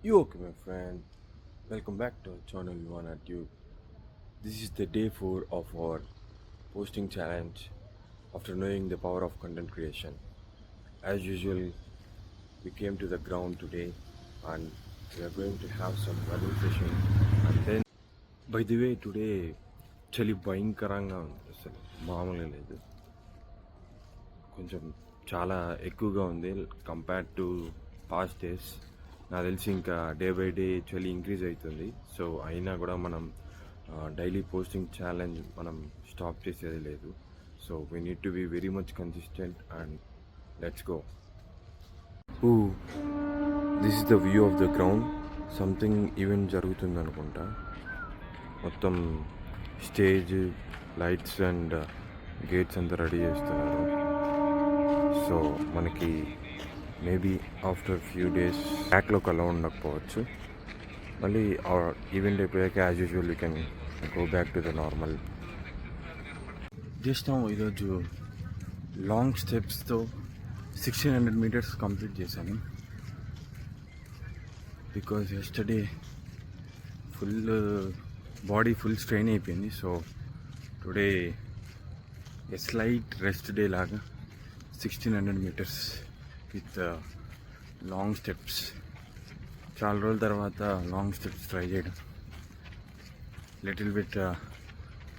You okay, my friend? Welcome back to channel 1 at you. This is the day 4 of our posting challenge after knowing the power of content creation. As usual, we came to the ground today and we are going to have some running session. And then, by the way, today చలి భయంకరంగా ఉంది అసలు మామూలుగా లేదు కొంచెం చాలా ఎక్కువగా ఉంది కంపేర్ టు పాస్ట్ డేస్ నాకు తెలిసి ఇంకా డే బై డే చలి ఇంక్రీజ్ అవుతుంది సో అయినా కూడా మనం డైలీ పోస్టింగ్ ఛాలెంజ్ మనం స్టాప్ చేసేది లేదు so we need to be very much consistent and let's go this is the view of the ground something event జరుగుతుంది అనుకుంటా మొత్తం స్టేజ్ లైట్స్ అండ్ గేట్స్ అంతా రెడీ చేస్తున్నారు సో మనకి మేబీ ఆఫ్టర్ ఫ్యూ డేస్ బ్యాక్లోకి అలా ఉండకపోవచ్చు మళ్ళీ ఈవెంట్ అయిపోయాక as usual you can go back to the normal just ఈరోజు లాంగ్ స్టెప్స్తో 1600 మీటర్స్ కంప్లీట్ చేశాను because yesterday full body full strain అయిపోయింది so today a slight rest day లాగా 1600 మీటర్స్ విత్ లాంగ్ స్టెప్స్ చాలా రోజుల తర్వాత లాంగ్ స్టెప్స్ ట్రై చేయడం little bit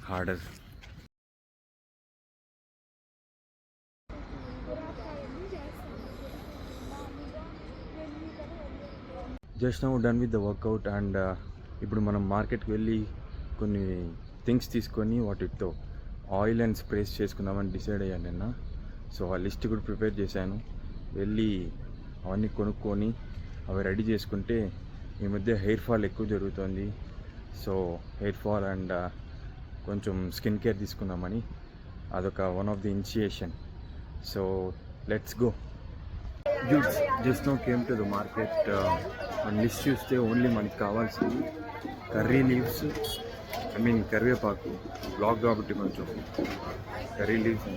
harder just now done with the workout and ఇప్పుడు మనం మార్కెట్కి వెళ్ళి కొన్ని థింగ్స్ తీసుకొని వాటితో ఆయిల్ అండ్ స్ప్రేస్ చేసుకుందామని డిసైడ్ అయ్యాను నిన్న సో ఆ లిస్ట్ కూడా ప్రిపేర్ చేశాను వెళ్ళి అవన్నీ కొనుక్కొని అవి రెడీ చేసుకుంటే ఈ మధ్య హెయిర్ ఫాల్ ఎక్కువ జరుగుతుంది సో హెయిర్ ఫాల్ అండ్ కొంచెం స్కిన్ కేర్ తీసుకుందామని అదొక one of the initiation so let's go just now came to the market మన లిస్ట్ చూస్తే ఓన్లీ మనకి కావాల్సింది కర్రీ లీవ్స్ కరివేపాకు బ్లాక్ కాబట్టి కొంచెం curry leaves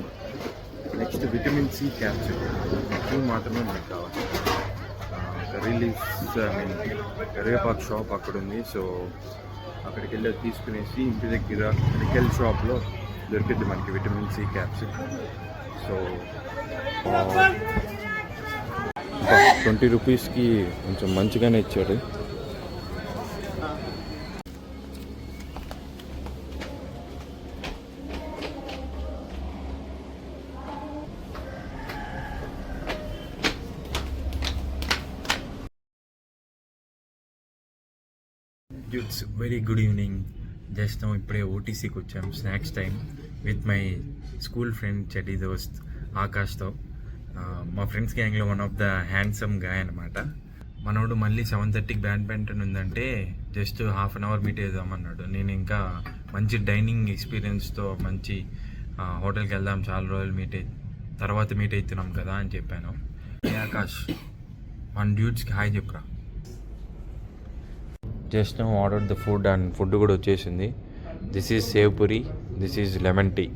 next vitamin C capsule ఇవి మాత్రమే మనకు కావాలి కర్రీ లీవ్స్ కరివేపాకు షాప్ అక్కడ ఉంది సో అక్కడికి వెళ్ళి తీసుకునేసి ఇంటి దగ్గర మెడికల్ షాప్లో దొరికింది మనకి విటమిన్ సి క్యాప్సూల్ సో 20 రూపీస్కి కొంచెం మంచిగానే ఇచ్చాడు it's very good evening just ఇప్పుడే ఓటీసీకి వచ్చాం snacks time with my school friend చెడ్డీ దోస్త్ ఆకాష్తో మా ఫ్రెండ్స్ గ్యాంగ్లో one of the handsome guy అనమాట మనోడు మళ్ళీ 7:30కి బ్యాడ్మింటన్ ఉందంటే just half an hour meet అవుదామన్నాడు నేను ఇంకా మంచి డైనింగ్ ఎక్స్పీరియన్స్తో మంచి హోటల్కి వెళ్దాం చాలా రోజులు తర్వాత మీట్ అవుతున్నాం కదా అని చెప్పాను ఆకాష్ మన డ్యూడ్స్కి హాయ్ చెప్పరా just now order the food and food కూడా వచ్చేసింది this is sev puri this is lemon tea